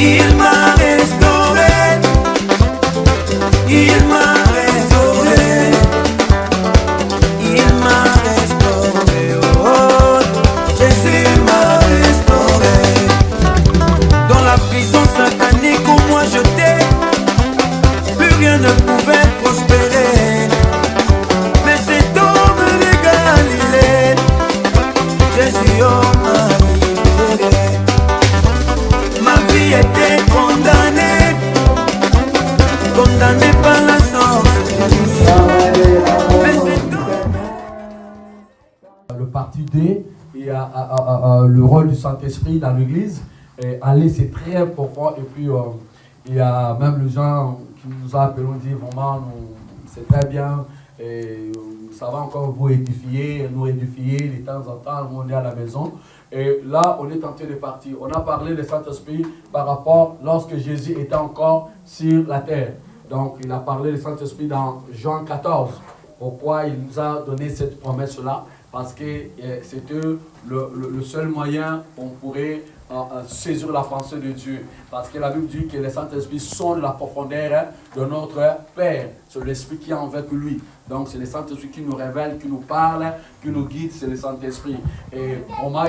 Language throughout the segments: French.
Il m'a restauré, il m'a restauré, il m'a restauré, oh, Jésus m'a restauré. Dans la prison satanique où moi j'étais, plus rien ne pouvait prospérer. Mais cet homme de Galilée, Jésus m'a libéré. Ma vie était condamnée, condamnée par la sorcellerie. Mais cet homme... Le parti D, il y a le rôle du Saint-Esprit dans l'église. Aller, c'est très profond. Et puis, il y a même les gens qui nous appellent, dit vraiment, c'est très bien. Et ça va encore vous édifier, nous édifier de temps en temps, on est à la maison. Et là, on est en train de partir. On a parlé du Saint-Esprit par rapport lorsque Jésus était encore sur la terre. Donc, il a parlé du Saint-Esprit dans Jean 14. Pourquoi il nous a donné cette promesse-là? Parce que c'était le seul moyen qu'on pourrait saisir la pensée de Dieu. Parce que la Bible dit que les Saint-Esprit sont de la profondeur de notre Père. C'est l'Esprit qui est avec lui. Donc c'est le Saint-Esprit qui nous révèle, qui nous parle, qui nous guide, c'est le Saint-Esprit. Et pour moi,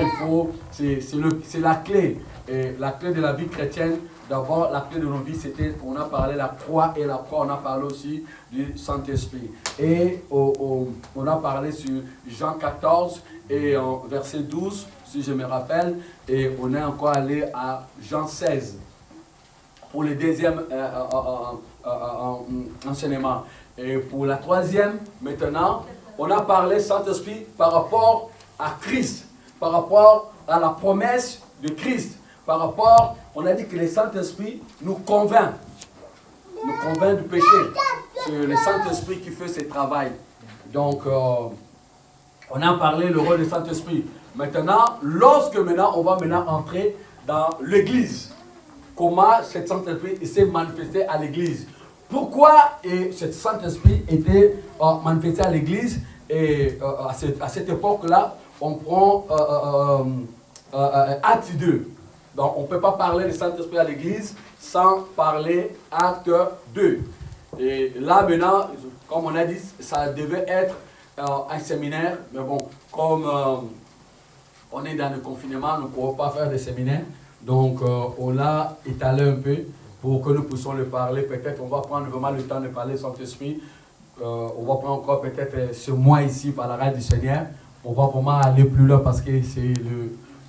c'est la clé. Et la clé de la vie chrétienne, d'abord, la clé de nos vies, c'était, on a parlé de la croix, et la croix, on a parlé aussi du Saint-Esprit. Et on a parlé sur Jean 14 et verset 12, si je me rappelle, et on est encore allé à Jean 16 pour le deuxième enseignement. Et pour la troisième, maintenant, on a parlé Saint-Esprit par rapport à Christ, par rapport à la promesse de Christ, par rapport, on a dit que le Saint-Esprit nous convainc du péché. C'est le Saint-Esprit qui fait ce travail. Donc, on a parlé le rôle du Saint-Esprit. Maintenant, on va entrer dans l'église. Comment ce Saint-Esprit s'est manifesté à l'église. Pourquoi ce Saint-Esprit était manifesté à l'église. Et à cette époque-là, on prend Acte 2. Donc, on ne peut pas parler du Saint-Esprit à l'église sans parler Acte 2. Et là, maintenant, comme on a dit, ça devait être un séminaire. Mais bon, comme on est dans le confinement, nous ne pouvons pas faire de séminaire. Donc, on l'a étalé un peu pour que nous puissions le parler. Peut-être on va prendre vraiment le temps de parler Saint-Esprit. On va prendre encore peut-être ce mois ici par la grâce du Seigneur. On va vraiment aller plus loin parce que c'est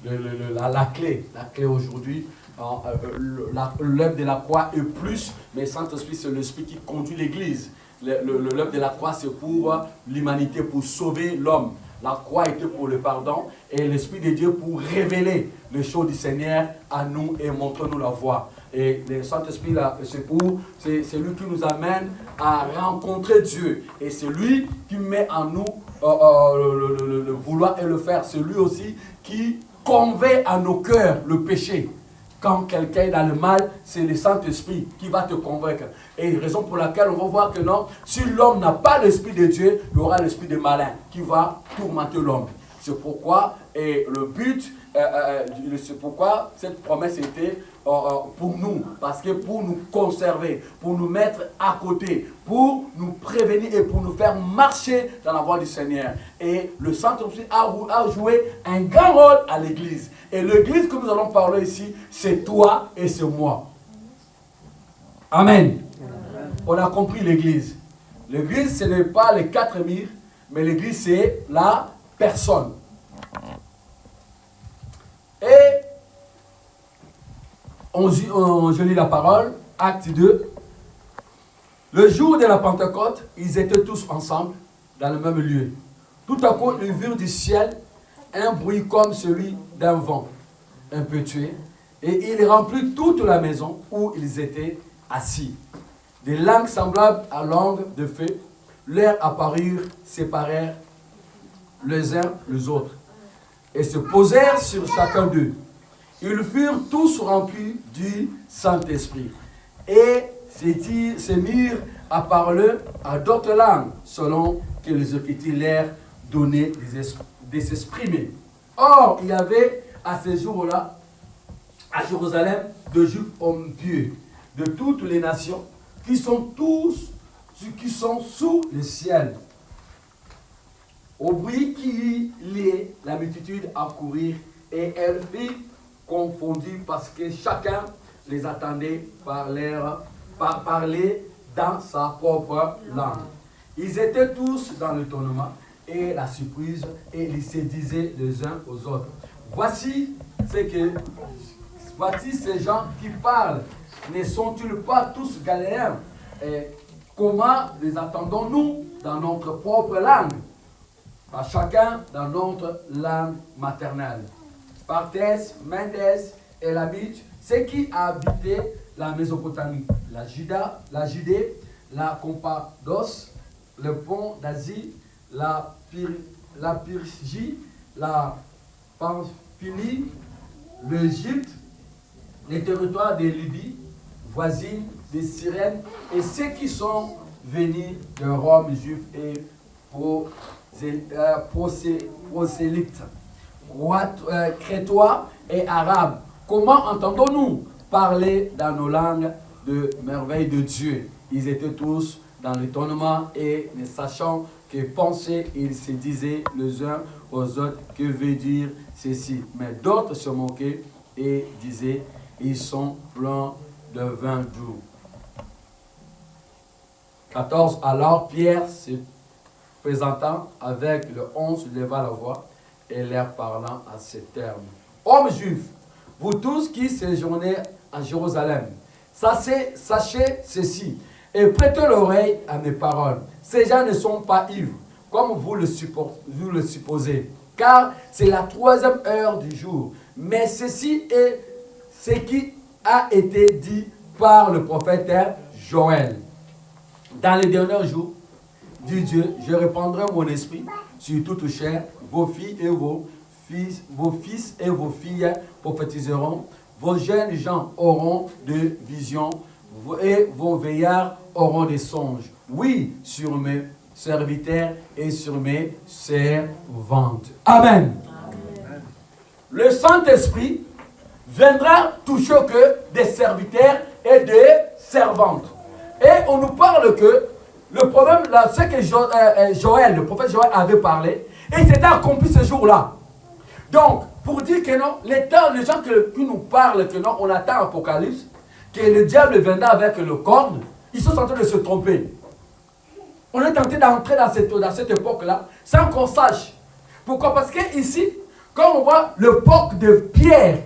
la clé aujourd'hui. L'œuvre de la croix est plus, mais Saint-Esprit, c'est l'Esprit qui conduit l'Église. L'œuvre de la croix, c'est pour l'humanité, pour sauver l'homme. La croix était pour le pardon et l'Esprit de Dieu pour révéler les choses du Seigneur à nous et montrer-nous la voie. Et le Saint-Esprit, c'est lui qui nous amène à rencontrer Dieu. Et c'est lui qui met en nous le vouloir et le faire. C'est lui aussi qui convainc à nos cœurs le péché. Quand quelqu'un est dans le mal, c'est le Saint-Esprit qui va te convaincre. Et raison pour laquelle on va voir que non, si l'homme n'a pas l'Esprit de Dieu, il y aura l'Esprit de malin qui va tourmenter l'homme. C'est pourquoi, et le but, c'est pourquoi cette promesse était pour nous, parce que pour nous conserver, pour nous mettre à côté, pour nous prévenir et pour nous faire marcher dans la voie du Seigneur. Et le Saint-Esprit a joué un grand rôle à l'Église. Et l'Église que nous allons parler ici, c'est toi et c'est moi. Amen. On a compris l'Église. L'Église, ce n'est pas les quatre murs, mais l'Église, c'est la personne. Et je lis la parole, Acte 2. Le jour de la Pentecôte, ils étaient tous ensemble dans le même lieu. Tout à coup, ils virent du ciel un bruit comme celui d'un vent impétueux, et il remplit toute la maison où ils étaient assis. Des langues semblables à langues de feu leur apparurent, séparèrent les uns les autres, et se posèrent sur chacun d'eux. Ils furent tous remplis du Saint-Esprit, et se mirent à parler à d'autres langues, selon que les Écritures leur donnaient de s'exprimer. Or, il y avait à ce jour-là, à Jérusalem de Juifs hommes pieux, de toutes les nations, qui sont sous le ciel. Au bruit qui liait la multitude à courir, et elle fut confondue parce que chacun les attendait parler dans sa propre langue. Ils étaient tous dans l'étonnement et la surprise, et ils se disaient les uns aux autres: voici ces gens qui parlent, ne sont-ils pas tous Galiléens? Et comment les attendons-nous dans notre propre langue? À chacun dans notre langue maternelle. Parthes, Mendes et Labite, ceux qui habitaient la Mésopotamie, la Judée, la Cappadoce, le pont d'Asie, la Pyrgie, la Pamphylie, l'Égypte, les territoires de Libye, voisines, des Cyrènes, et ceux qui sont venus de Rome, juifs et prosélytes, crétois et arabes. Comment entendons-nous parler dans nos langues de merveilles de Dieu? Ils étaient tous dans l'étonnement et ne sachant que penser, ils se disaient les uns aux autres: que veut dire ceci? Mais d'autres se moquaient et disaient: ils sont pleins de vin doux. 14. Alors Pierre, se présentant avec le 11, leva la voix et leur parlant à ces termes: hommes juifs, vous tous qui séjournez à Jérusalem, sachez ceci et prêtez l'oreille à mes paroles. Ces gens ne sont pas ivres, comme vous le supposez, car c'est la 3e heure du jour. Mais ceci est ce qui a été dit par le prophète Joël. Dans les derniers jours, dit Dieu, je répandrai mon esprit sur toute chair, vos filles et vos fils et vos filles prophétiseront, vos jeunes gens auront des visions et vos veillards auront des songes. Oui, sur mes serviteurs et sur mes servantes. Amen. Amen. Le Saint-Esprit viendra toucher que des serviteurs et des servantes. Et on nous parle que le problème, là, c'est que Joël, le prophète Joël avait parlé, et c'était accompli ce jour-là. Donc, pour dire que non, les gens qui nous parlent que non, on attend Apocalypse, que le diable viendra avec le corne, ils sont en train de se tromper. On est tenté d'entrer dans cette époque-là, sans qu'on sache. Pourquoi? Parce que ici, quand on voit l'époque de Pierre,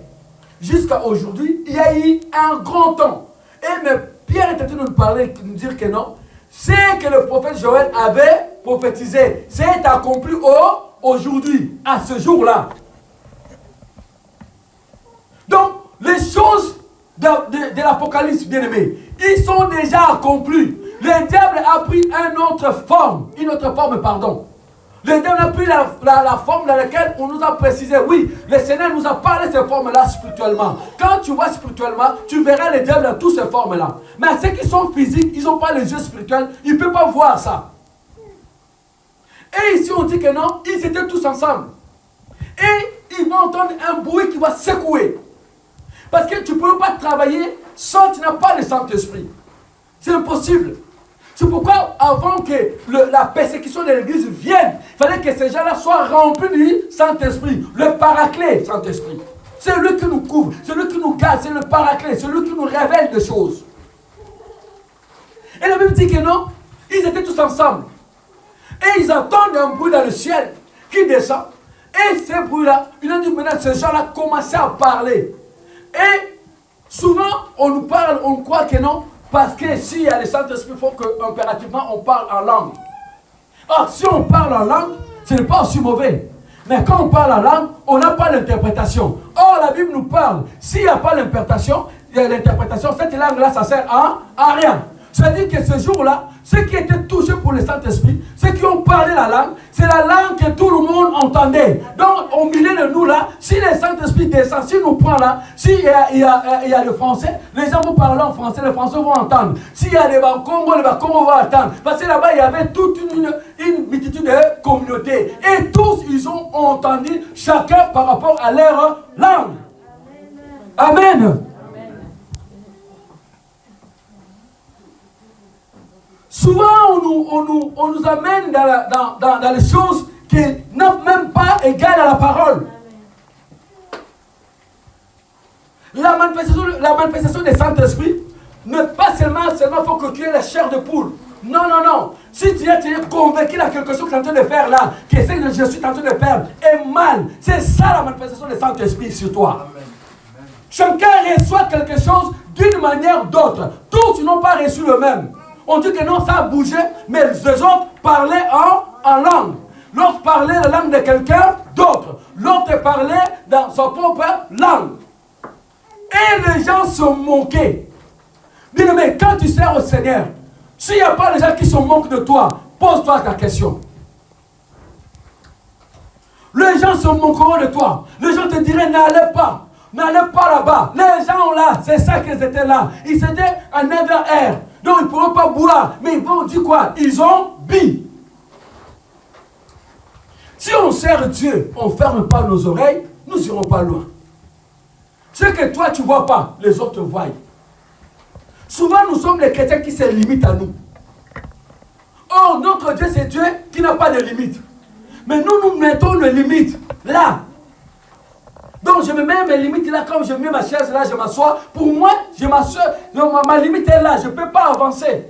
jusqu'à aujourd'hui, il y a eu un grand temps. Et mais Pierre est en train de nous parler, de nous dire que non, c'est que le prophète Joël avait prophétisé. C'est accompli aujourd'hui, à ce jour-là. Donc, les choses de l'Apocalypse, bien-aimés, ils sont déjà accomplis. Le diable a pris une autre forme. Le diable a pris la forme dans laquelle on nous a précisé. Oui, le Seigneur nous a parlé de ces formes-là spirituellement. Quand tu vois spirituellement, tu verras le diable dans toutes ces formes-là. Mais ceux qui sont physiques, ils n'ont pas les yeux spirituels, ils ne peuvent pas voir ça. Et ici, on dit que non, ils étaient tous ensemble. Et ils vont entendre un bruit qui va secouer. Parce que tu ne peux pas travailler sans tu n'as pas le Saint-Esprit. C'est impossible. C'est pourquoi, avant que la persécution de l'Église vienne, il fallait que ces gens-là soient remplis du Saint-Esprit. Le paraclet, Saint-Esprit. C'est lui qui nous couvre, c'est lui qui nous garde, c'est le paraclet, c'est lui qui nous révèle des choses. Et la Bible dit que non, ils étaient tous ensemble. Et ils entendent un bruit dans le ciel qui descend. Et ce bruit-là, il a dit maintenant, ces gens-là commençaient à parler. Et souvent, on nous parle, on croit que non, parce que s'il y a le Saint-Esprit, il faut qu'impérativement on parle en langue. Or, si on parle en langue, ce n'est pas aussi mauvais. Mais quand on parle en langue, on n'a pas l'interprétation. Or, la Bible nous parle, s'il n'y a pas l'interprétation, cette langue-là, ça sert à rien. C'est-à-dire que ce jour-là, ceux qui étaient touchés pour le Saint-Esprit, ceux qui ont parlé la langue, c'est la langue que tout le monde entendait. Donc, au milieu de nous là, si le Saint-Esprit descend, s'il nous prend là, s'il y a le français, les gens vont parler en français, les Français vont entendre. S'il y a les Congos vont entendre. Parce que là-bas, il y avait toute une multitude de communautés. Et tous, ils ont entendu chacun par rapport à leur langue. Amen. Souvent, on nous amène dans les choses qui n'ont même pas égal à la parole. La manifestation des Saint-Esprit n'est pas seulement faut que tu aies la chair de poule. Non, non, non. Si tu es convaincu de quelque chose que tu es en train de faire là, que ce que je suis en train de faire est mal, c'est ça la manifestation des Saint-Esprit sur toi. Amen. Chacun reçoit quelque chose d'une manière ou d'autre. Tous n'ont pas reçu le même. On dit que non, ça a bougé, mais les autres parlaient en langue. L'autre parlait la langue de quelqu'un d'autre. L'autre parlait dans sa propre langue. Et les gens se moquaient. Dis-le, mais quand tu sers au Seigneur, s'il n'y a pas les gens qui se moquent de toi, pose-toi ta question. Les gens se moqueront de toi. Les gens te diraient, n'allez pas là-bas. Les gens là, c'est ça qu'ils étaient là. Ils étaient en 9h. Donc ils ne pourront pas boire. Mais ils vont dire quoi? Ils ont bu. Si on sert Dieu, on ne ferme pas nos oreilles, nous n'irons pas loin. Ce que toi tu ne vois pas, les autres voient. Souvent nous sommes les chrétiens qui se limitent à nous. Or notre Dieu c'est Dieu qui n'a pas de limites. Mais nous mettons les limites là. Donc je me mets mes limites là, comme je mets ma chaise là, je m'assois. Pour moi, je m'assois, ma limite est là, je ne peux pas avancer.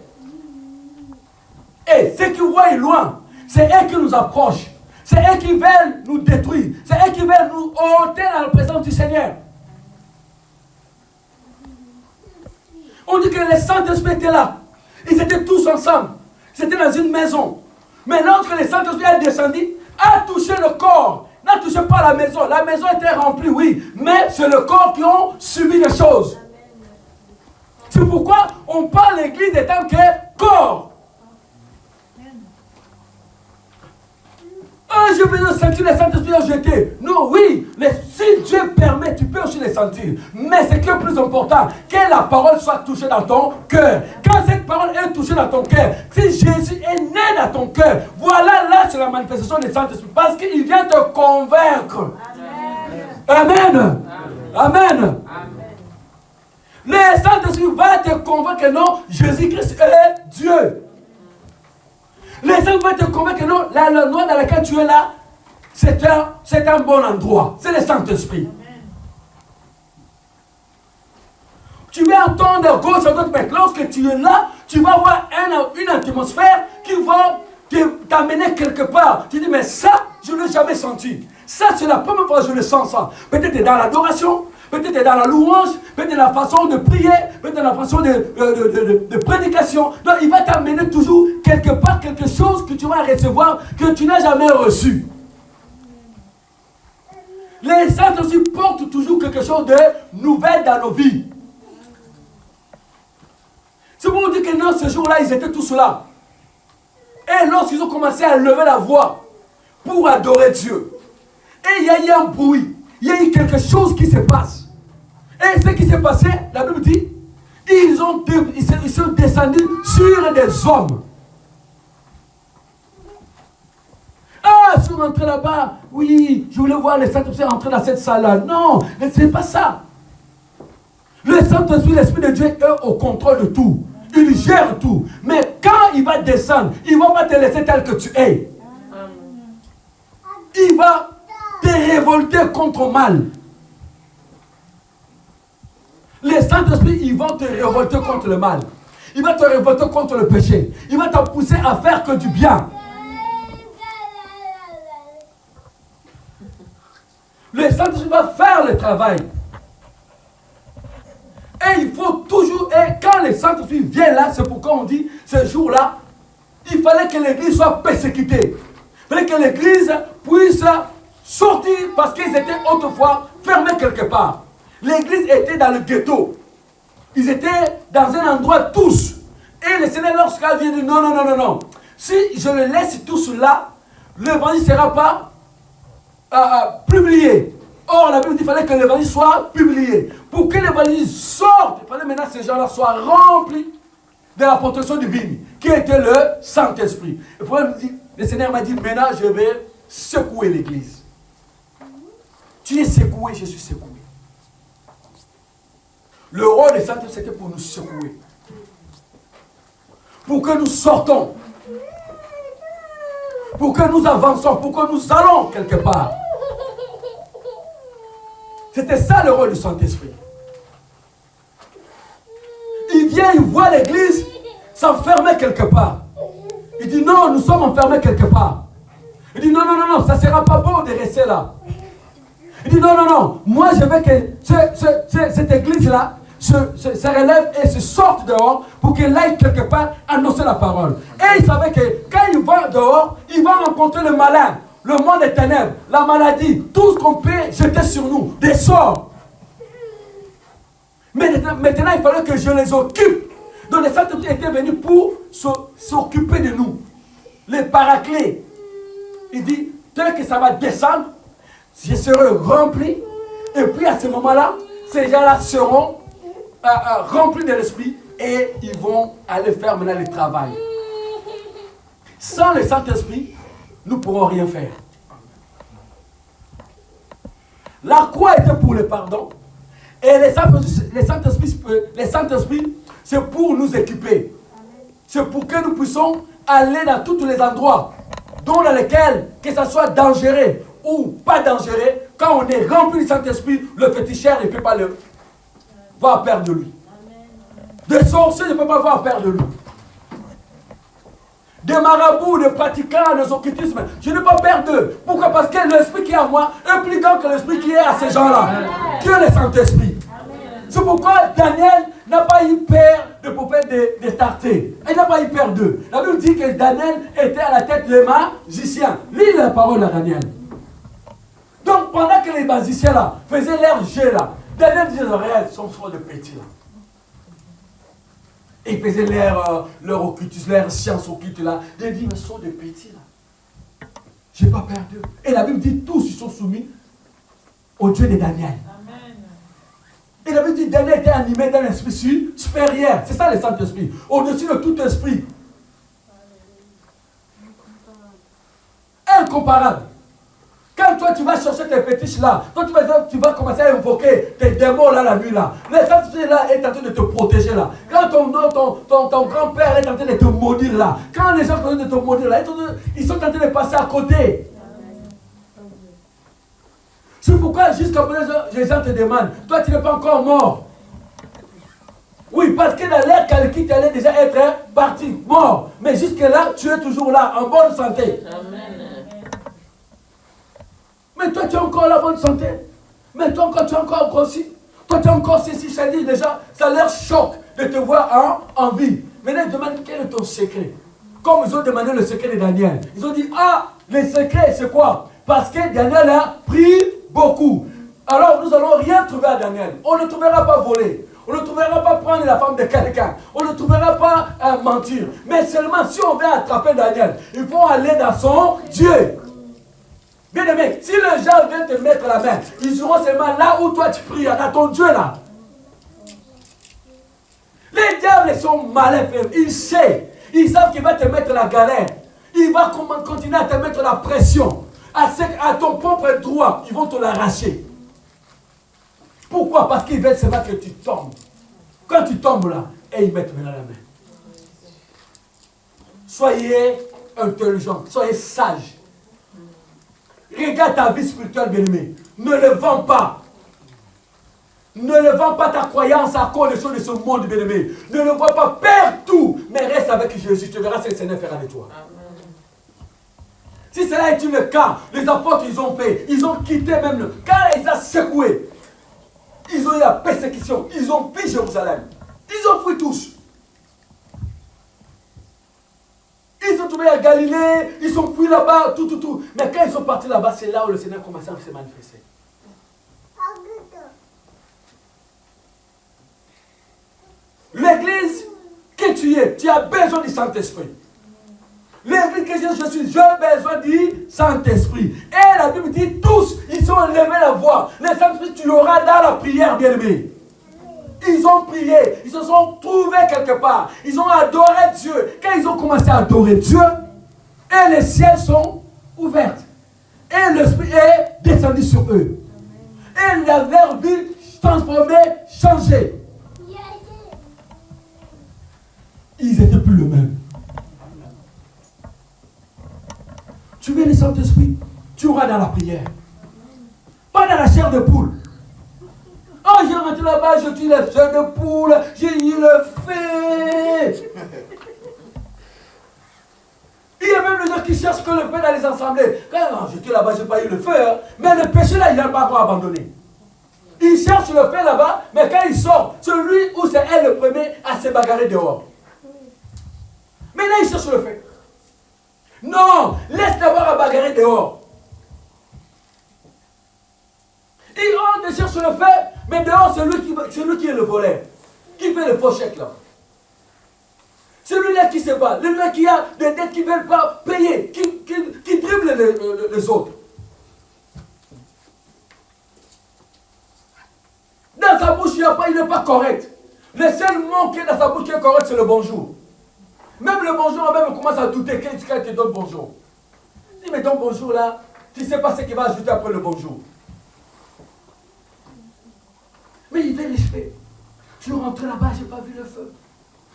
Et ceux qui voient loin, c'est eux qui nous approchent. C'est eux qui veulent nous détruire. C'est eux qui veulent nous ôter dans la présence du Seigneur. On dit que les Saint-Esprit étaient là. Ils étaient tous ensemble. C'était dans une maison. Mais lorsque les Saint-Esprit est descendu, a touché le corps. N'a touché pas la maison. La maison était remplie, oui. Mais c'est le corps qui ont subi les choses. C'est pourquoi on parle l'église étant que corps. Ah, je veux sentir les Saint-Esprit ont jeté. Non, oui, si Dieu permet, tu peux aussi les sentir. Mais ce qui est plus important, que la parole soit touchée dans ton cœur. Quand cette parole est touchée dans ton cœur, si Jésus est né dans ton cœur, voilà, là, c'est la manifestation des Saint-Esprit. Parce qu'il vient te convaincre. Amen. Amen. Amen. Amen. Le Saint-Esprit va te convaincre que non, Jésus-Christ est Dieu. Les gens vont te convaincre que non, l'endroit dans lequel tu es là, c'est un bon endroit. C'est le Saint-Esprit. Tu vas entendre gauche à droite, mais lorsque tu es là, tu vas avoir une atmosphère qui va t'amener quelque part. Tu dis, mais ça, je ne l'ai jamais senti. Ça, c'est la première fois que je le sens ça. Peut-être dans l'adoration, peut-être dans la louange, peut-être dans la façon de prier, peut-être dans la façon de prédication. Donc, il va t'amener toujours quelque part quelque chose que tu vas recevoir que tu n'as jamais reçu. Les saints aussi portent toujours quelque chose de nouvel dans nos vies. C'est pour vous dire que non, ce jour-là, ils étaient tous là. Et lorsqu'ils ont commencé à lever la voix pour adorer Dieu, et il y a eu un bruit, il y a eu quelque chose qui se passe. Et ce qui s'est passé, la Bible dit, ils sont descendus sur des hommes. Ah, si on rentrait là-bas, oui, je voulais voir les Saint-Esprit entrer dans cette salle-là. Non, mais ce n'est pas ça. Le Saint-Esprit, l'Esprit de Dieu est au contrôle de tout. Il gère tout. Mais quand il va descendre, il ne va pas te laisser tel que tu es. Il va te révolter contre le mal. Les Saint-Esprit, ils vont te révolter contre le mal. Il va te révolter contre le péché. Il va te pousser à faire que du bien. Le Saint-Esprit va faire le travail. Et il faut toujours, et quand les Saint-Esprit viennent là, c'est pourquoi on dit, ce jour-là, il fallait que l'église soit persécutée. Il fallait que l'église puisse sortir parce qu'ils étaient autrefois fermés quelque part. L'église était dans le ghetto. Ils étaient dans un endroit tous. Et le Seigneur, lorsqu'il vient, dit non, non, non, non, non. Si je le laisse tous là, l'évangile ne sera pas publié. Or, la Bible dit qu'il fallait que l'évangile soit publié. Pour que l'évangile sorte, il fallait maintenant que ces gens-là soient remplis de la protection divine, qui était le Saint-Esprit. Le Seigneur m'a dit, maintenant je vais secouer l'église. Tu es secoué, je suis secoué. Le rôle du Saint-Esprit, c'était pour nous secouer. Pour que nous sortons. Pour que nous avançons. Pour que nous allons quelque part. C'était ça le rôle du Saint-Esprit. Il vient, il voit l'église s'enfermer quelque part. Il dit non, nous sommes enfermés quelque part. Il dit non, ça ne sera pas bon de rester là. Il dit non, moi je veux que cette église-là se relève et se sorte dehors pour qu'elle aille quelque part annoncer la parole. Et il savait que quand il va dehors, il va rencontrer le malin, le monde des ténèbres, la maladie, tout ce qu'on peut jeter sur nous, des sorts. Mais maintenant, il fallait que je les occupe. Donc les saints étaient venus pour s'occuper de nous. Les paraclés. Il dit, dès que ça va descendre, je serai rempli. Et puis à ce moment-là, ces gens-là seront remplis de l'esprit et ils vont aller faire maintenant le travail. Sans le Saint-Esprit, nous ne pourrons rien faire. La croix était pour le pardon. Et les Saint-Esprit, c'est pour nous équiper. C'est pour que nous puissions aller dans tous les endroits dans lesquels, que ce soit dangereux ou pas dangereux, quand on est rempli du Saint-Esprit, le féticheur ne peut pas le voir perdre de lui. Des sorciers ne peuvent pas voir perdre de lui. Des marabouts, des pratiquants, des occultismes, je ne peux pas perdre d'eux. Pourquoi? Parce que l'esprit qui est à moi est plus grand que l'esprit qui est à ces gens-là. Qui est le Saint-Esprit. C'est pourquoi Daniel n'a pas eu peur de poupées de Tarté. Il n'a pas eu peur d'eux. La Bible dit que Daniel était à la tête des magiciens. Lis la parole à Daniel. Donc pendant que les magiciens là faisaient leur jeu là, Daniel disait regarde, ils sont trop de petits là. Et ils faisaient leur occultisme, leur science occulte là. Il dit mais ils sont des petits là. Je n'ai pas peur d'eux. Et la Bible dit tous ils sont soumis au Dieu de Daniel. Et la Bible dit Daniel était animé d'un esprit supérieur. C'est ça le Saint-Esprit. Au-dessus de tout esprit. Incomparable. Quand toi tu vas chercher tes fétiches là, toi tu vas commencer à invoquer tes démons là la nuit là. Le Saint-Esprit là est en train de te protéger là. Quand ton grand-père est en train de te maudire là. Quand les gens sont en train de te maudire là, ils sont en train de passer à côté. C'est pourquoi jusqu'à présent, les gens te demandent, toi tu n'es pas encore mort. Oui, parce que dans l'air calcul, tu allais déjà être parti, mort. Mais jusque-là, tu es toujours là, en bonne santé. Amen. Mais toi tu es encore là, en bonne santé. Mais toi encore, tu es encore grossi. Toi tu es encore ceci, ça dit déjà, ça leur choque de te voir en vie. Maintenant, ils demandent quel est ton secret. Comme ils ont demandé le secret de Daniel. Ils ont dit, le secret c'est quoi? Parce que Daniel a pris beaucoup. Alors nous n'allons rien trouver à Daniel. On ne trouvera pas voler. On ne trouvera pas prendre la femme de quelqu'un. On ne trouvera pas mentir. Mais seulement si on veut attraper Daniel, il faut aller dans son Dieu. Bien aimé, si les gens viennent te mettre la main, ils seront seulement là où toi tu pries, dans ton Dieu là. Les diables sont malins, frère. Ils savent qu'il va te mettre la galère. Il va continuer à te mettre la pression. À ton propre droit, ils vont te l'arracher. Pourquoi? Parce qu'ils veulent seulement que tu tombes. Quand tu tombes là, et ils mettent maintenant la main. Soyez intelligents, soyez sages. Regarde ta vie spirituelle, bien-aimé. Ne le vends pas. Ne le vends pas ta croyance à cause des choses de ce monde, bien-aimé. Ne le vends pas, perds tout. Mais reste avec Jésus, tu verras ce que le Seigneur fera de toi. Si cela est le cas, les apôtres, ils ont fait, ils ont quitté même, quand ils ont secoué, ils ont eu la persécution, ils ont fui Jérusalem. Ils ont fui tous. Ils sont tombés à Galilée, ils sont fui là-bas, tout. Mais quand ils sont partis là-bas, c'est là où le Seigneur commençait à se manifester. L'église que tu as besoin du Saint-Esprit. L'église que je suis, j'ai besoin du Saint-Esprit. Et la Bible dit tous, ils ont levé la voix. Le Saint-Esprit, tu l'auras dans la prière, bien-aimé. Ils ont prié, ils se sont trouvés quelque part. Ils ont adoré Dieu. Quand ils ont commencé à adorer Dieu, et les ciels sont ouverts. Et l'Esprit est descendu sur eux. Et leur vie transformée, changée. pas dans la prière. Pas dans la chair de poule. Oh, j'ai rentré là-bas, je tue la chair de poule, j'ai eu le feu. Il y a même les gens qui cherchent que le feu dans les assemblées. Quand j'étais là-bas, je n'ai pas eu le feu. Hein. Mais le péché là, il n'a pas encore abandonné. Il cherche le feu là-bas, mais quand il sort, celui où c'est elle le premier à se bagarrer dehors. Mais là, il cherche le feu. Non, laisse d'abord à bagarrer dehors. Il rentre et cherche le feu, mais dehors, c'est lui qui est le voleur, qui fait le faux chèque là. Celui-là qui se bat, celui-là qui a des dettes qui ne veulent pas payer, qui dribble les autres. Dans sa bouche, il n'est pas correct. Le seul mot qui est dans sa bouche qui est correct, c'est le bonjour. Même le bonjour, même on commence à douter quand il te donne bonjour. Dis, mais ton bonjour là, tu ne sais pas ce qu'il va ajouter après le bonjour. Mais il fait les cheveux. Je suis rentré là-bas, je n'ai pas vu le feu.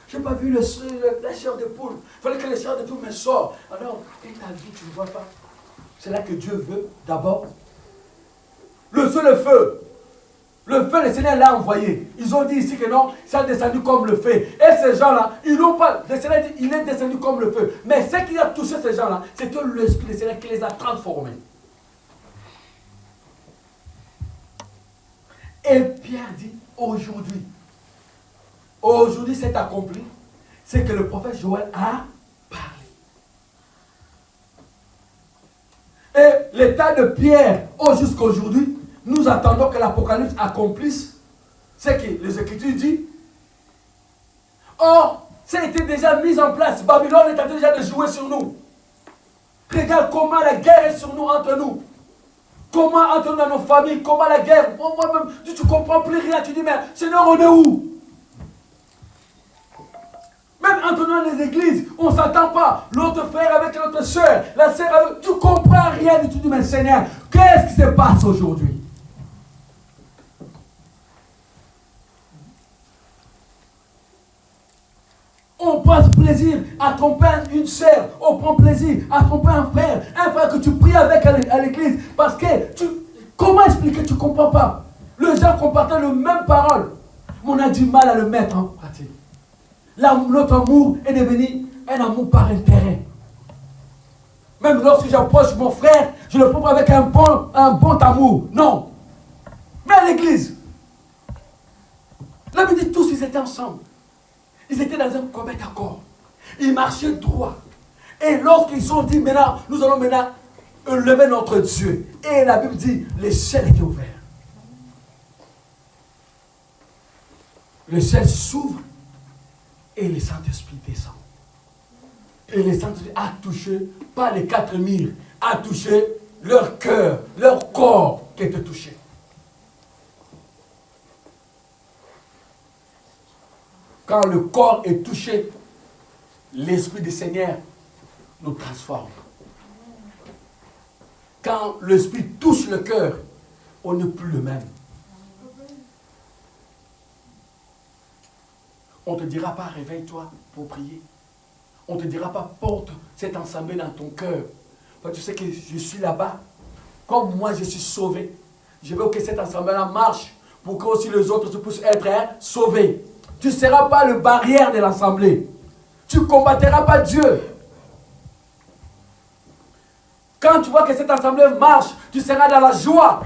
Je n'ai pas vu la chair de poule. Il fallait que la chair de poule me sorte. Alors, et ta vie, tu ne vois pas. C'est là que Dieu veut d'abord. Le feu. Le feu, le Seigneur l'a envoyé. Ils ont dit ici que non, ça a descendu comme le feu. Et ces gens-là, ils n'ont pas. Le Seigneur dit, il est descendu comme le feu. Mais ce qui a touché ces gens-là, c'est que l'Esprit du Seigneur qui les a transformés. Et Pierre dit, aujourd'hui c'est accompli, c'est que le prophète Joël a parlé. Et l'état de Pierre, jusqu'à aujourd'hui, nous attendons que l'Apocalypse accomplisse ce que les Écritures disent. Or, ça a été déjà mis en place. Babylone est en train déjà de jouer sur nous. Regarde comment la guerre est sur nous, entre nous. Comment entre nous dans nos familles, comment la guerre. Moi-même, tu ne comprends plus rien. Tu dis, mais Seigneur, on est où? Même entre nous dans les églises, on ne s'entend pas. L'autre frère avec l'autre soeur, la soeur avec... Tu ne comprends rien. Tu dis, mais Seigneur, qu'est-ce qui se passe aujourd'hui? On prend plaisir à tromper une sœur. On prend plaisir à tromper un frère que tu pries avec à l'église. Parce que, comment expliquer, tu ne comprends pas. Les gens compartent les mêmes paroles. Mais on a du mal à le mettre en pratique. Notre amour est devenu un amour par intérêt. Même lorsque j'approche mon frère, je le prends avec un bon amour. Non. Mais à l'église, la Bible dit tous ils étaient ensemble. Ils étaient dans un commun accord. Ils marchaient droit. Et lorsqu'ils ont dit, maintenant, nous allons maintenant lever notre Dieu. Et la Bible dit, les ciels étaient ouverts. Le ciel s'ouvre et le Saint-Esprit descend. Et le Saint-Esprit a touché, pas les 4000, a touché leur cœur, leur corps qui était touché. Quand le corps est touché, l'Esprit du Seigneur nous transforme. Quand l'Esprit touche le cœur, on n'est plus le même. On ne te dira pas, réveille-toi pour prier. On ne te dira pas, porte cet ensemble dans ton cœur. Parce que tu sais que je suis là-bas. Comme moi, je suis sauvé. Je veux que cet ensemble-là marche pour que aussi les autres puissent être sauvés. Tu ne seras pas le barrière de l'assemblée. Tu ne combattras pas Dieu. Quand tu vois que cette assemblée marche, tu seras dans la joie.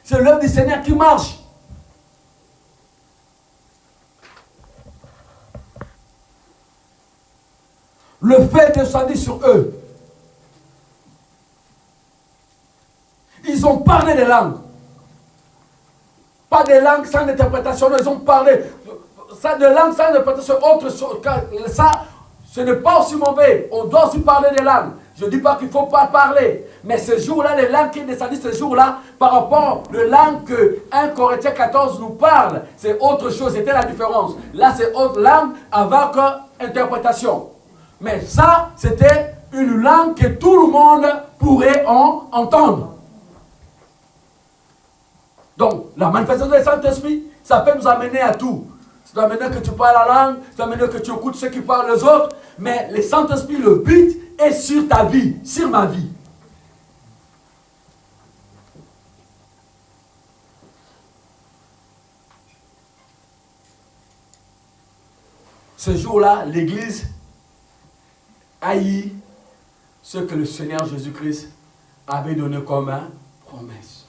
C'est l'œuvre du Seigneur qui marche. Le fait descendu sur eux. Ils ont parlé des langues. Pas des langues sans interprétation. Ils ont parlé de langues sans interprétation. Ça, ce n'est pas aussi mauvais. On doit aussi parler des langues. Je ne dis pas qu'il ne faut pas parler. Mais ce jour-là, les langues qui descendent ce jour-là, par rapport aux langues que 1 Corinthiens 14 nous parle, c'est autre chose. C'était la différence. Là, c'est autre langue avec interprétation. Mais ça, c'était une langue que tout le monde pourrait entendre. Donc, la manifestation du Saint-Esprit, ça peut nous amener à tout. Ça peut amener que tu parles la langue, ça peut amener que tu écoutes ceux qui parlent les autres. Mais le Saint-Esprit, le but est sur ta vie, sur ma vie. Ce jour-là, l'Église haït ce que le Seigneur Jésus-Christ avait donné comme promesse.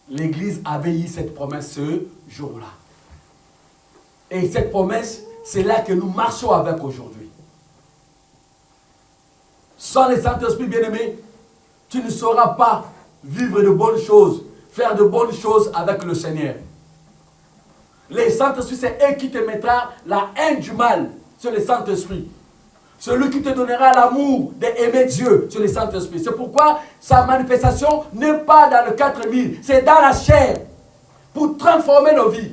L'Église avait eu cette promesse ce jour-là. Et cette promesse, c'est là que nous marchons avec aujourd'hui. Sans le Saint-Esprit bien-aimé, tu ne sauras pas vivre de bonnes choses, faire de bonnes choses avec le Seigneur. Le Saint-Esprit, c'est eux qui te mettra la haine du mal sur le Saint-Esprit. Celui qui te donnera l'amour d'aimer Dieu sur le Saint-Esprit. C'est pourquoi sa manifestation n'est pas dans le 4000, c'est dans la chair, pour transformer nos vies.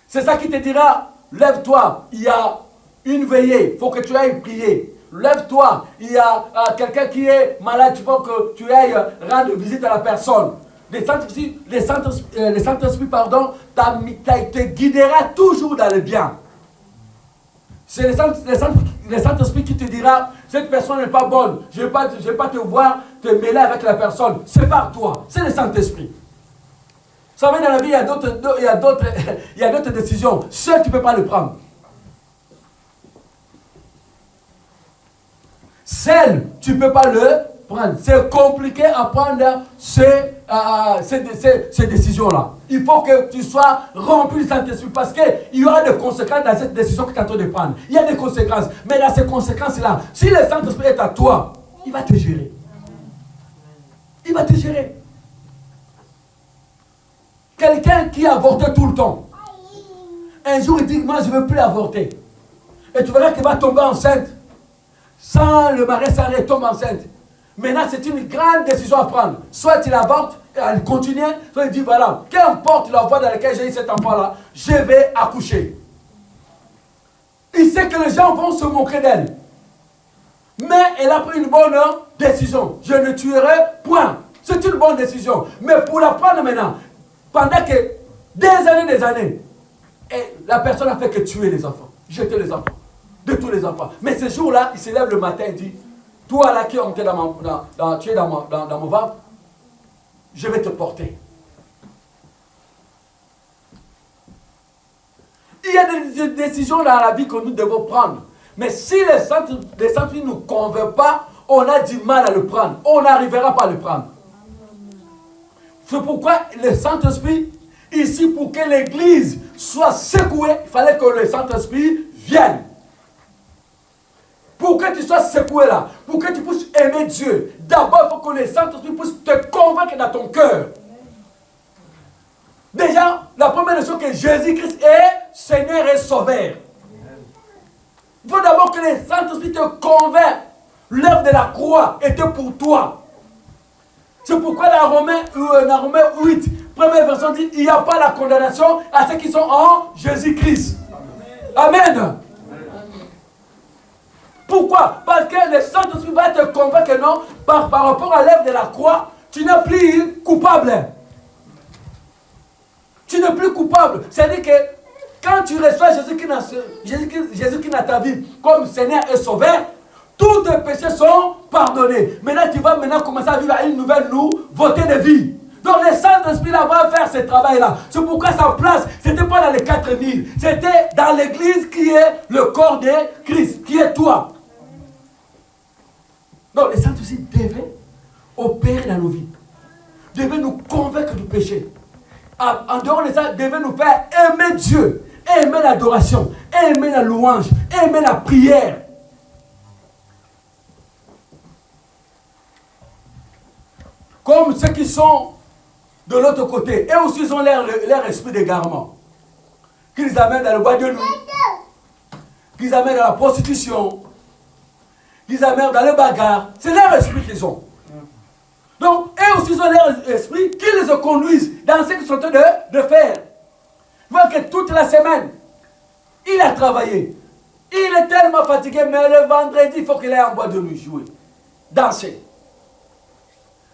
C'est ça qui te dira, lève-toi, il y a une veillée, il faut que tu ailles prier. Lève-toi, il y a quelqu'un qui est malade, il faut que tu ailles rendre visite à la personne. Le Saint-Esprit, te guidera toujours dans le bien. C'est le Saint-Esprit qui te dira, cette personne n'est pas bonne, je ne vais pas te voir te mêler avec la personne. Sépare-toi, c'est le Saint-Esprit. Vous savez, dans la vie, il y a d'autres décisions. Seul, tu ne peux pas le prendre. Seul, tu ne peux pas le prendre. C'est compliqué à prendre ces décisions-là. Il faut que tu sois rempli du Saint-Esprit parce qu'il y aura des conséquences dans cette décision que tu es en train de prendre. Il y a des conséquences. Mais dans ces conséquences-là, si le Saint-Esprit est à toi, il va te gérer. Il va te gérer. Quelqu'un qui avorte tout le temps. Un jour, il dit, moi, je ne veux plus avorter. Et tu verras qu'il va tomber enceinte. Sans le mari s'arrête, tombe enceinte. Maintenant, c'est une grande décision à prendre. Soit il avorte, et elle continue, soit il dit, voilà, qu'importe la voie dans laquelle j'ai eu cet enfant-là, je vais accoucher. Il sait que les gens vont se moquer d'elle. Mais elle a pris une bonne décision. Je ne tuerai point. C'est une bonne décision. Mais pour la prendre maintenant, pendant que des années, et la personne a fait que tuer les enfants, jeter les enfants, de tous les enfants. Mais ce jour-là, il se lève le matin et dit, toi là qui es dans mon ventre, je vais te porter. Il y a des décisions dans la vie que nous devons prendre. Mais si le Saint-Esprit ne nous convainc pas, on a du mal à le prendre. On n'arrivera pas à le prendre. C'est pourquoi le Saint-Esprit, ici, pour que l'Église soit secouée, il fallait que le Saint-Esprit vienne. Pour que tu sois secoué là, pour que tu puisses aimer Dieu, d'abord il faut que le Saint-Esprit puisse te convaincre dans ton cœur. Déjà, la première chose que Jésus-Christ est Seigneur et Sauveur. Il faut d'abord que le Saint-Esprit te convainque. L'œuvre de la croix était pour toi. C'est pourquoi dans Romains 8, première version dit, il n'y a pas la condamnation à ceux qui sont en Jésus-Christ. Amen. Pourquoi? Parce que le Saint-Esprit va te convaincre que non, par rapport à l'œuvre de la croix, tu n'es plus coupable. Tu n'es plus coupable. C'est-à-dire que quand tu reçois Jésus-Christ dans ta vie comme Seigneur et Sauveur, tous tes péchés sont pardonnés. Maintenant, tu vas commencer à vivre une nouvelle nouveauté de vie. Donc le Saint-Esprit là va faire ce travail-là. C'est pourquoi sa place, ce n'était pas dans les 4000. C'était dans l'Église qui est le corps de Christ, qui est toi. Donc le Saint-Esprit devait opérer dans nos vies. Devait nous convaincre du péché. En dehors de ça, devait nous faire aimer Dieu, aimer l'adoration, aimer la louange, aimer la prière. Comme ceux qui sont de l'autre côté, et aussi ils ont leur esprit d'égarement. Qu'ils amènent dans le bois de nuit, qu'ils amènent dans la prostitution, qu'ils amènent dans le bagarre. C'est leur esprit qu'ils ont. Donc, eux aussi ils ont leur esprit qui les conduisent dans ce qu'ils sont en train de faire. Ils voient que toute la semaine, il a travaillé. Il est tellement fatigué, mais le vendredi, il faut qu'il aille en bois de nuit jouer, danser.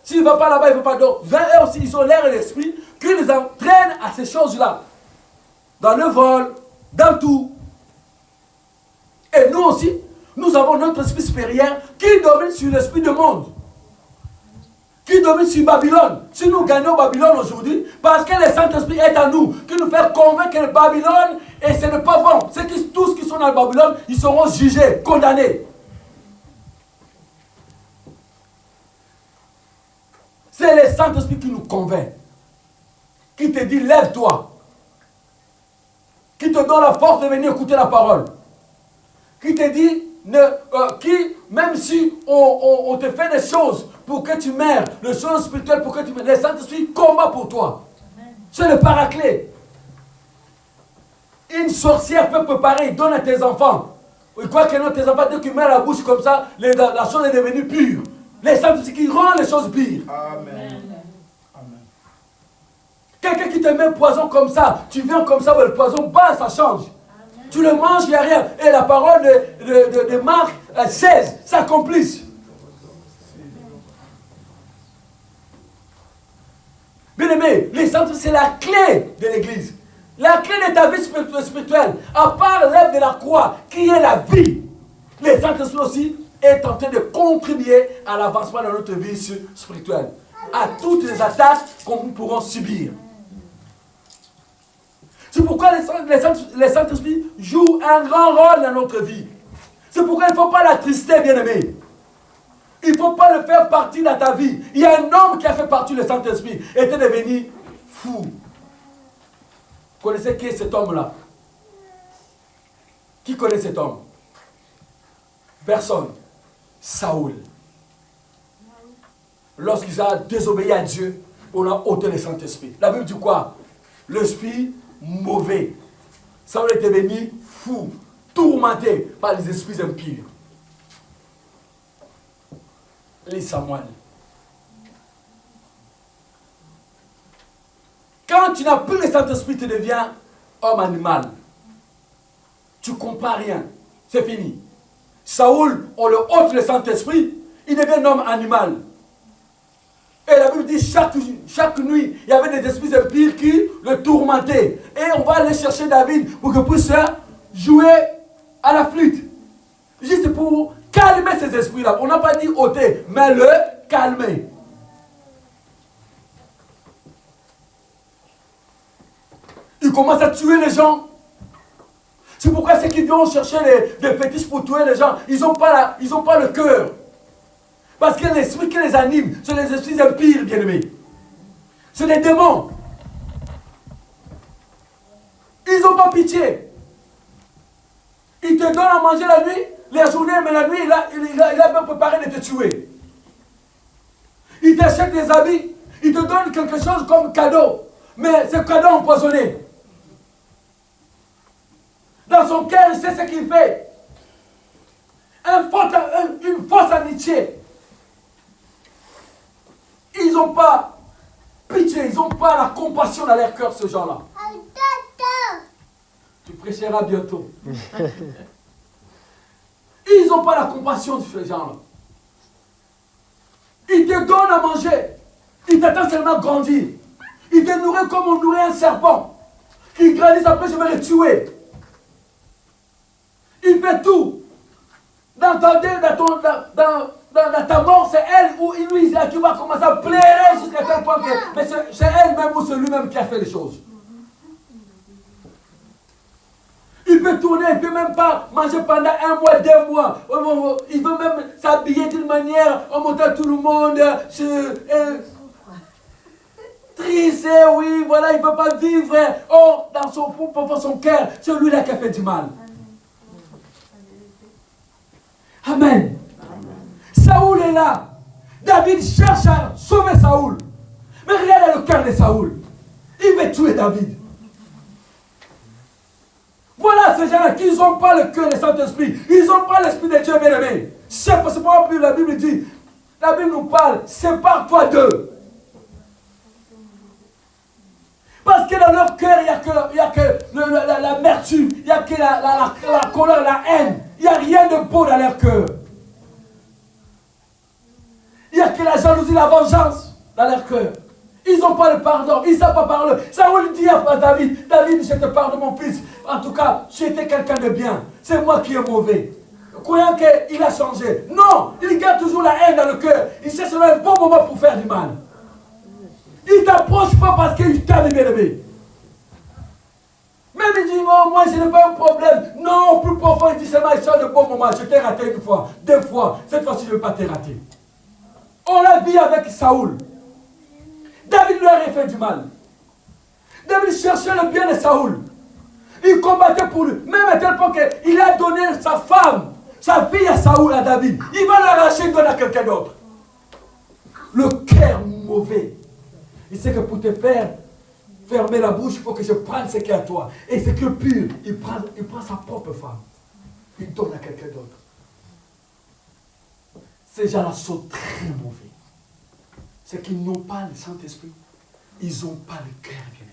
S'il ne va pas là-bas, il ne va pas d'autre. Eux aussi, ils ont l'air et l'esprit qui les entraînent à ces choses-là. Dans le vol, dans tout. Et nous aussi, nous avons notre esprit supérieur qui domine sur l'esprit du monde. qui domine sur Babylone. Si nous gagnons Babylone aujourd'hui, parce que le Saint-Esprit est à nous, qui nous fait convaincre que Babylone, et ce n'est pas bon. Tous qui sont dans Babylone, ils seront jugés, condamnés. C'est le Saint-Esprit qui nous convainc, qui te dit lève-toi, qui te donne la force de venir écouter la parole, qui te dit, même si on te fait des choses pour que tu meurs, les choses spirituelles pour que tu meurs, le Saint-Esprit combat pour toi. C'est le paraclet. Une sorcière peut préparer, il donne à tes enfants. Il croit que non, tes enfants, dès qu'ils mettent la bouche comme ça, la chose est devenue pure. Les Saint-Esprit qui rend les choses pires. Amen. Quelqu'un qui te met poison comme ça, tu viens comme ça, le poison, bah, ça change. Amen. Tu le manges, il n'y a rien. Et la parole de Marc 16 s'accomplisse. Bien aimé, les saints, c'est la clé de l'église. La clé de ta vie spirituelle, à part l'œuvre de la croix, qui est la vie. Les saints aussi est en train de contribuer à l'avancement de notre vie spirituelle. À toutes les attaques qu'on pourront subir. C'est pourquoi les Saint-Esprit jouent un grand rôle dans notre vie. C'est pourquoi il ne faut pas l'attrister, bien-aimé. Il ne faut pas le faire partie de ta vie. Il y a un homme qui a fait partie du Saint-Esprit et était devenu fou. Vous connaissez qui est cet homme-là? Qui connaît cet homme? Personne. Saoul. Lorsqu'il a désobéi à Dieu, on a ôté le Saint-Esprit. La Bible dit quoi? L'esprit mauvais. Saoul est devenu fou, tourmenté par les esprits impurs. Les Samuel. Quand tu n'as plus le Saint-Esprit, tu deviens homme animal. Tu ne comprends rien. C'est fini. Saoul, on le ôte le Saint-Esprit, il devient un homme animal. Et la Bible dit chaque nuit, il y avait des esprits impurs qui le tourmentaient. Et on va aller chercher David pour qu'il puisse jouer à la flûte. Juste pour calmer ces esprits-là. On n'a pas dit ôter, mais le calmer. Il commence à tuer les gens. C'est pourquoi ceux qui viennent chercher des fétiches pour tuer les gens, ils n'ont pas le cœur. Parce que l'esprit qui les anime, c'est les esprits impurs, bien-aimés. C'est des démons. Ils n'ont pas pitié. Ils te donnent à manger la nuit, la journée, mais la nuit, il a bien préparé de te tuer. Ils t'achètent des habits, ils te donnent quelque chose comme cadeau, mais c'est cadeau empoisonné. Dans son cœur, il sait ce qu'il fait. Une fausse amitié. Ils n'ont pas pitié, ils n'ont pas la compassion dans leur cœur, ce gens-là. Tu prêcheras bientôt. Ils n'ont pas la compassion de ces gens-là. Ils te donnent à manger. Ils t'attendent seulement à grandir. Ils te nourrissent comme on nourrit un serpent. Qui grandissent, après je vais le tuer. Il fait tout. Dans ta mort, c'est elle ou lui qui va commencer à pleurer jusqu'à tel point que... Mais c'est elle-même ou c'est lui-même qui a fait les choses. Il peut tourner, il ne peut même pas manger pendant 1 mois, 2 mois. Il veut même s'habiller d'une manière en montrant tout le monde. Triste, oui, voilà, il ne peut pas vivre. Oh, dans son cœur, c'est lui-là qui a fait du mal. Amen. Saoul est là. David cherche à sauver Saoul. Mais regarde le cœur de Saoul. Il veut tuer David. Voilà ces gens-là qui n'ont pas le cœur du Saint-Esprit. Ils n'ont pas l'Esprit de Dieu, bien-aimé. C'est pourquoi la Bible dit, la Bible nous parle, sépare-toi d'eux. Parce que dans leur cœur, il n'y a que l'amertume, il n'y a que la colère, la haine. Il n'y a rien de beau dans leur cœur. Il n'y a que la jalousie, la vengeance dans leur cœur. Ils n'ont pas le pardon, ils ne savent pas parler. Saoul dit à David, David, je te pardonne mon fils. En tout cas, tu étais quelqu'un de bien. C'est moi qui est mauvais. croyant qu'il a changé. Non, il garde toujours la haine dans le cœur. Il cherche un bon moment pour faire du mal. Il ne t'approche pas parce qu'il t'aime, bien-aimé. Même il dit, oh, moi je n'ai pas un problème. Non, plus profond, il dit seulement, il cherche le bon moment. Je t'ai raté une fois, deux fois. Cette fois-ci, je ne vais pas te rater. On l'a vu avec Saoul. David lui a fait du mal. David cherchait le bien de Saoul. Il combattait pour lui. Même à tel point qu'il a donné sa femme, sa fille à Saoul, à David. Il va l'arracher et donner à quelqu'un d'autre. Le cœur mauvais. Il sait que pour te faire fermer la bouche, il faut que je prenne ce qui est à toi. Et ce qui est pur, il prend sa propre femme. Il donne à quelqu'un d'autre. Ces gens-là sont très mauvais. C'est qu'ils n'ont pas le Saint-Esprit. Ils n'ont pas le cœur, bien-aimé.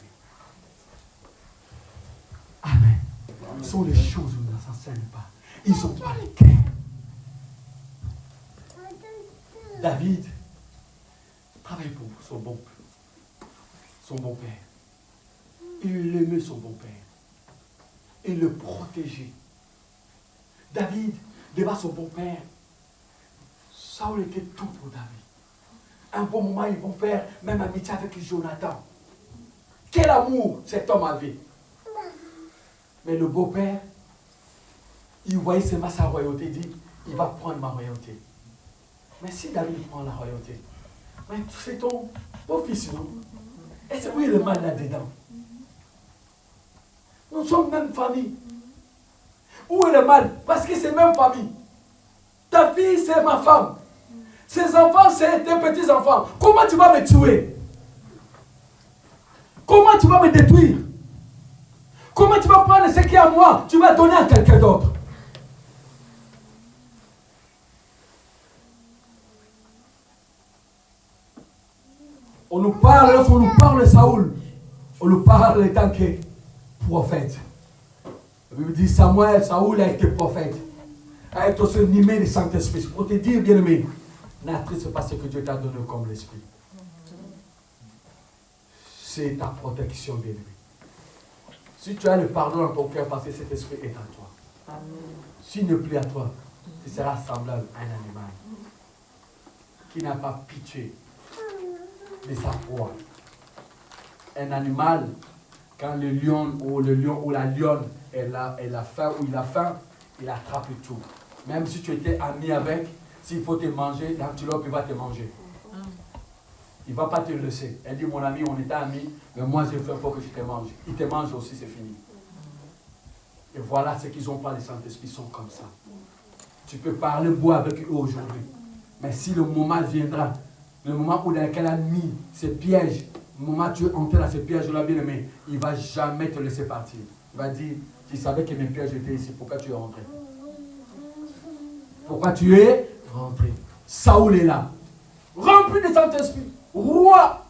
Amen. Ce sont les choses où nous ne enseignons pas. Ils n'ont pas le cœur. David travaille pour son bon père. Il aimait son bon père. Il le protégeait. David, devant son bon père, Saoul était tout pour David. Un bon moment, ils vont faire même amitié avec Jonathan. Quel amour cet homme avait. Mais le beau-père, il voyait seulement sa royauté, il dit, il va prendre ma royauté. Mais si David prend la royauté, mais c'est ton beau-fils, non? Et c'est où est le mal là-dedans? Nous sommes même famille. Où est le mal? Parce que c'est même famille. Ta fille, c'est ma femme. Ses enfants, c'est tes petits-enfants. Comment tu vas me tuer? Comment tu vas me détruire? Comment tu vas prendre ce qui est à moi? Tu vas donner à quelqu'un d'autre. On nous parle, lorsqu'on nous parle de Saoul, on nous parle en tant que prophète. La Bible dit Saoul a été prophète, a été aussi animé du Saint-Esprit. Pour te dire, bien-aimé, n'attriste pas ce que Dieu t'a donné comme l'Esprit. C'est ta protection, bien-aimé. Si tu as le pardon dans ton cœur, parce que cet esprit est à toi. S'il ne plaît à toi, tu seras semblable à un animal qui n'a pas pitié de sa proie. Un animal, quand le lion ou la lionne elle a faim ou il a faim, il attrape tout. Même si tu étais ami avec, s'il faut te manger, l'antilope il va te manger. Il ne va pas te laisser. Elle dit, mon ami, on était amis, mais moi je fais pour que je te mange. Il te mange aussi, c'est fini. Et voilà ce qu'ils n'ont pas, les Saint-Esprit sont comme ça. Tu peux parler beau avec eux aujourd'hui. Mais si le moment viendra, le moment où dans lequel a mis ces pièges, le moment où tu es entré dans ces pièges-là, bien aimé, il ne va jamais te laisser partir. Il va dire, tu savais que mes pièges étaient ici, pourquoi tu es rentré? Pourquoi tu es rentré? Saoul est là, rempli de Saint-Esprit. Roi,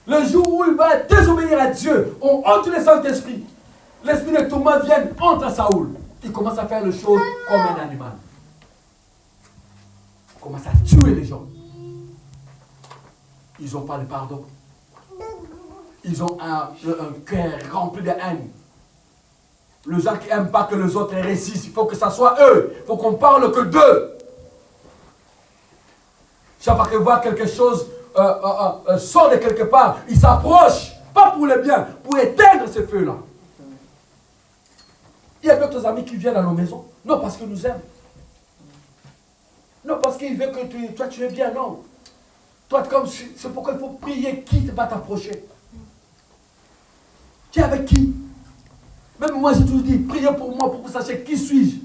le jour où il va désobéir à Dieu, on entre le Saint-Esprit. L'esprit de Thomas vient entre Saoul. Il commence à faire les choses comme un animal. Il commence à tuer les gens. Ils n'ont pas le pardon. Ils ont un cœur rempli de haine. Les gens qui n'aiment pas que les autres réussissent, il faut que ça soit eux. Il faut qu'on parle que d'eux. Chaque fois qu'ils voient quelque chose sort de quelque part, ils s'approchent, pas pour le bien, pour éteindre ce feu-là. Il y a d'autres amis qui viennent à nos maisons, non parce qu'ils nous aiment, non parce qu'ils veulent que toi tu es bien, non. Toi, c'est pourquoi il faut prier qui va t'approcher. Qui est avec qui? Même moi j'ai toujours dit, priez pour moi pour que vous sachiez qui suis-je.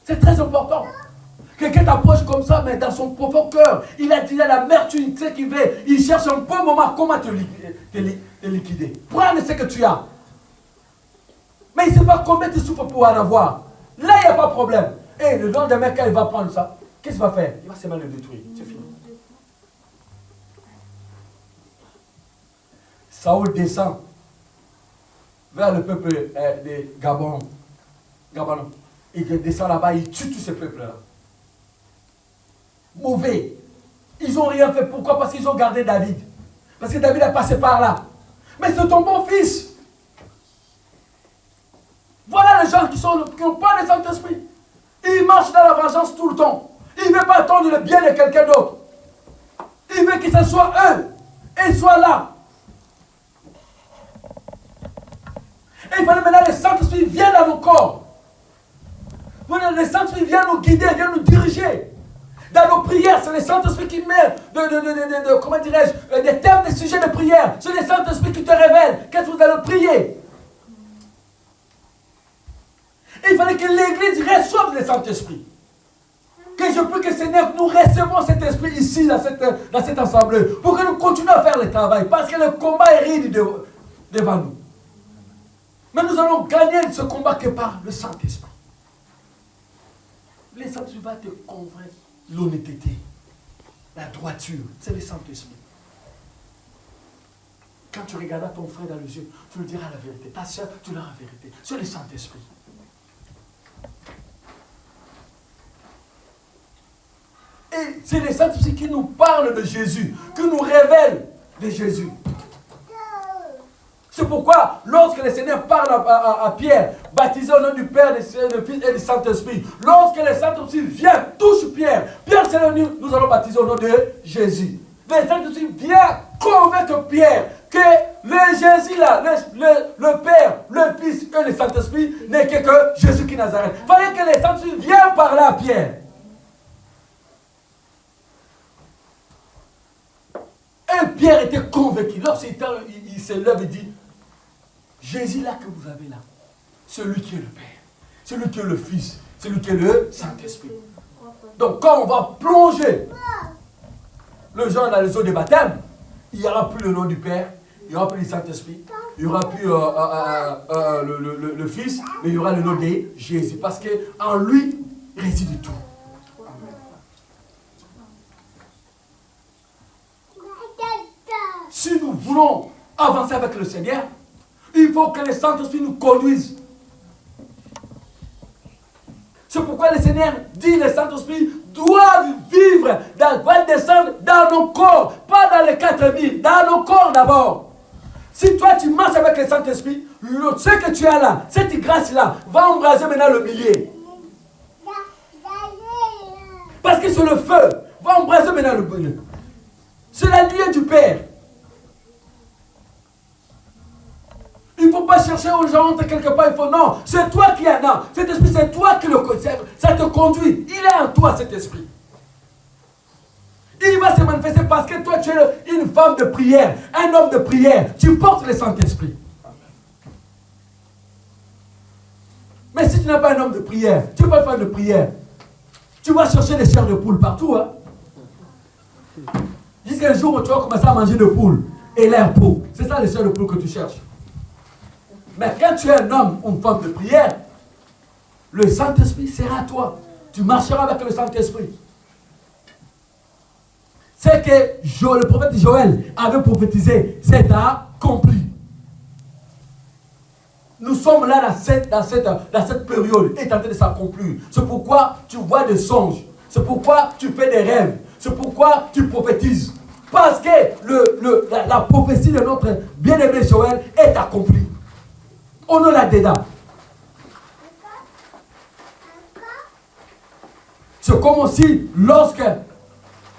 C'est très important. Quelqu'un t'approche comme ça, mais dans son profond cœur, il a dit à l'amertume, tu sais qu'il veut, il cherche un bon moment comment te liquider. Prends ce que tu as. Mais il ne sait pas combien tu souffres pour en avoir. Là, il n'y a pas de problème. Et le lendemain, quand il va prendre ça, qu'est-ce qu'il va faire? Il va seulement le détruire. C'est fini. Saoul descend vers le peuple de Gabon. Il descend là-bas, il tue tous ces peuples-là. Mauvais. Ils n'ont rien fait. Pourquoi? Parce qu'ils ont gardé David. Parce que David a passé par là. Mais c'est ton bon fils. Voilà a des gens qui n'ont pas le Saint-Esprit. Ils marchent dans la vengeance tout le temps. Ils ne veulent pas attendre le bien de quelqu'un d'autre. Ils veulent que ce soit eux. Et soient là. Et il fallait maintenant que le Saint-Esprit vienne dans nos corps. Le Saint-Esprit vient nous guider, vient nous diriger. Dans nos prières, c'est le Saint-Esprit qui met comment dirais-je, des thèmes, des sujets de prière. C'est le Saint-Esprit qui te révèle qu'est-ce que vous allez prier. Et il fallait que l'Église reçoive le Saint-Esprit. Que je prie que Seigneur, nous recevons cet esprit ici, dans cette assemblée, pour que nous continuions à faire le travail. Parce que le combat est rude devant nous. Mais nous allons gagner ce combat que par le Saint-Esprit. Le Saint-Esprit va te convaincre l'honnêteté, la droiture. C'est le Saint-Esprit. Quand tu regarderas ton frère dans les yeux, tu lui diras la vérité. Ta soeur, tu diras la vérité. C'est le Saint-Esprit. Et c'est le Saint-Esprit qui nous parle de Jésus, qui nous révèle de Jésus. C'est pourquoi, lorsque le Seigneur parle à Pierre, baptisé au nom du Père, du Fils et du Saint-Esprit, lorsque le Saint-Esprit vient, touche Pierre, Pierre, c'est le nous allons baptiser au nom de Jésus. Le Saint-Esprit vient convaincre Pierre que le Jésus là, le Père, le Fils et le Saint-Esprit n'est que Jésus qui est Nazareth. Il fallait que le Saint-Esprit vienne parler à Pierre. Et Pierre était convaincu. Lorsqu'il se lève et dit, Jésus là que vous avez là, celui qui est le Père, celui qui est le Fils, celui qui est le Saint-Esprit. Donc quand on va plonger le genre dans les eaux de baptême, il n'y aura plus le nom du Père, il n'y aura plus le Saint-Esprit, il n'y aura plus le Fils, mais il y aura le nom de Jésus. Parce qu'en lui réside tout. Si nous voulons avancer avec le Seigneur, il faut que le Saint-Esprit nous conduise. C'est pourquoi le Seigneur dit que le Saint-Esprit doit vivre, va descendre dans nos corps, pas dans les 4000, dans nos corps d'abord. Si toi tu marches avec le Saint-Esprit, ce que tu as là, cette grâce-là, va embraser maintenant le millier. Parce que c'est le feu, va embraser maintenant le millier. C'est la liée du Père. Il ne faut pas chercher aux gens quelque part, il faut non. C'est toi qui en as. Cet esprit, c'est toi qui le conserve. Ça te conduit. Il est en toi, cet esprit. Il va se manifester parce que toi, tu es une femme de prière, un homme de prière. Tu portes le Saint-Esprit. Mais si tu n'es pas un homme de prière, tu n'es pas une femme de prière, tu vas chercher des chairs de poule partout. Hein? Jusqu'à un jour où tu vas commencer à manger de poule et l'air peau. C'est ça les chairs de poule que tu cherches. Mais quand tu es un homme ou une femme de prière, le Saint-Esprit sera à toi. Tu marcheras avec le Saint-Esprit. C'est que le prophète Joël avait prophétisé, c'est accompli. Nous sommes là dans cette période, est en train de s'accomplir. C'est pourquoi tu vois des songes. C'est pourquoi tu fais des rêves. C'est pourquoi tu prophétises. Parce que la prophétie de notre bien-aimé Joël est accomplie. On est là-dedans. C'est comme aussi lorsque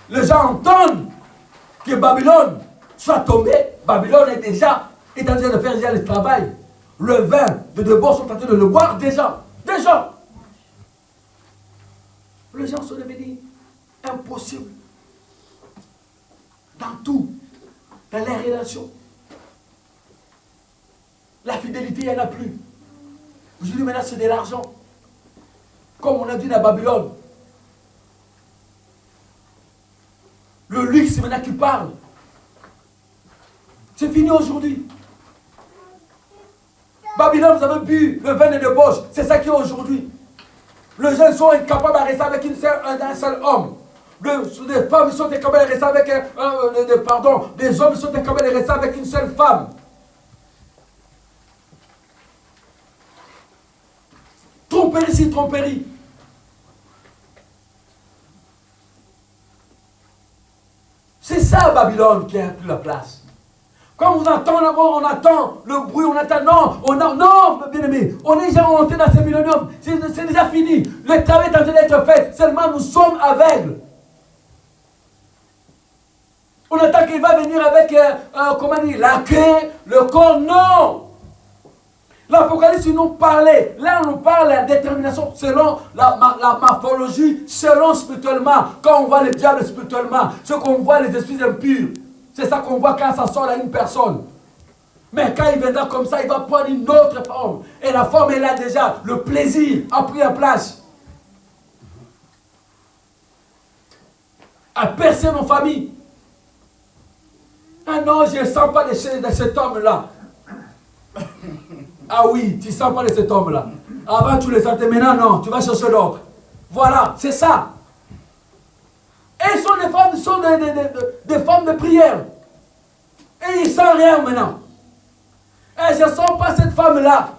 les gens entendent que Babylone soit tombée, Babylone est déjà en train de faire déjà le travail. Le vin de Débord sont en train de le boire déjà. Déjà. Les gens sont devenus impossibles. Dans tout. Dans les relations. La fidélité, il n'y en a plus. Aujourd'hui, maintenant, c'est de l'argent. Comme on a dit à Babylone. Le luxe, c'est maintenant qui parle. C'est fini aujourd'hui. Babylone, vous avez bu le vin de débauche. C'est ça qui est aujourd'hui. Les gens sont incapables de rester avec un seul homme. Les femmes sont incapables de rester avec des hommes sont incapables de rester avec une seule femme. Tromperie, si tromperie. C'est ça Babylone qui a pris la place. Quand on attend le bruit, on attend, non, bien aimé, on est déjà rentré dans ces milléniums, c'est déjà fini. Le travail est en train d'être fait, seulement nous sommes aveugles. On attend qu'il va venir avec, la queue, le corps, non. L'Apocalypse nous parlait, là on nous parle de la détermination selon la morphologie, selon spirituellement. Quand on voit le diable spirituellement, ce qu'on voit les esprits impurs, c'est ça qu'on voit quand ça sort à une personne. Mais quand il viendra comme ça, il va prendre une autre forme. Et la forme est là déjà, le plaisir a pris la place. A percé nos familles. Ah non, je ne sens pas de cet homme-là. Ah oui, tu ne sens pas de cet homme-là. Avant, tu le sentais, maintenant, non, tu vas chercher l'autre. Voilà, c'est ça. Et sont des femmes, des femmes de prière. Et ils ne sentent rien maintenant. Et je ne sens pas cette femme-là.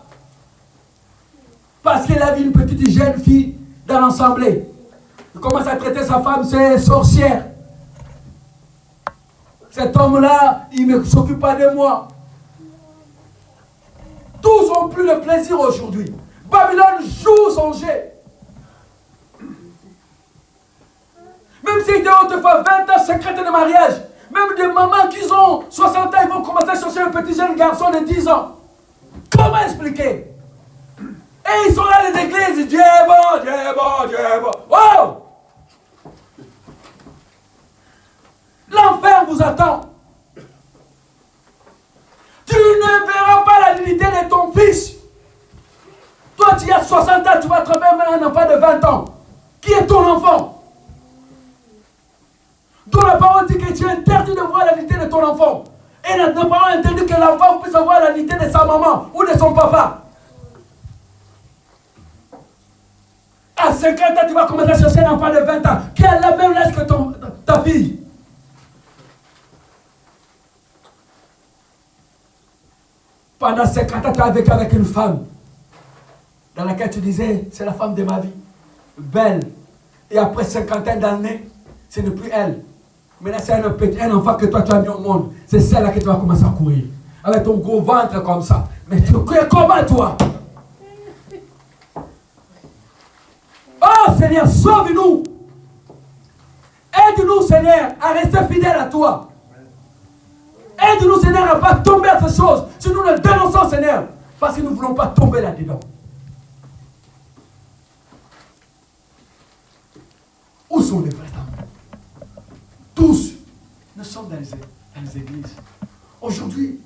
Parce qu'elle a vu une petite jeune fille dans l'assemblée. Il commence à traiter sa femme, c'est sorcière. Cet homme-là, il ne s'occupe pas de moi. Tous ont plus de plaisir aujourd'hui. Babylone joue son jeu. Même si ils ont autrefois 20 ans, 50 ans de mariage, même des mamans qui ont 60 ans, ils vont commencer à chercher un petit jeune garçon de 10 ans. Comment expliquer? Et ils sont là, les églises, Dieu est bon, Dieu est bon, Dieu est bon. Wow! L'enfer vous attend. Tu ne verras pas la dignité de ton fils. Toi, tu as 60 ans, tu vas trouver un enfant de 20 ans. Qui est ton enfant? Dont la parole dit que tu es interdit de voir la dignité de ton enfant. Et la parole interdit que l'enfant puisse voir la dignité de sa maman ou de son papa. À 50 ans, tu vas commencer à chercher un enfant de 20 ans qui a la même âge que ta fille. Pendant 50 ans, tu as vécu avec une femme dans laquelle tu disais, c'est la femme de ma vie, belle. Et après 50 ans d'années, ce n'est plus elle. Maintenant, c'est un enfant que toi, tu as mis au monde. C'est celle-là que tu vas commencer à courir. Avec ton gros ventre comme ça. Mais tu cours comment, toi? Oh, Seigneur, sauve-nous. Aide-nous, Seigneur, à rester fidèles à toi. Aide-nous, Seigneur, à ne pas tomber à ces choses. Si nous le dénonçons, Seigneur, parce que nous ne voulons pas tomber là-dedans. Où sont les vrais amours? Tous, nous sommes dans les églises. Aujourd'hui,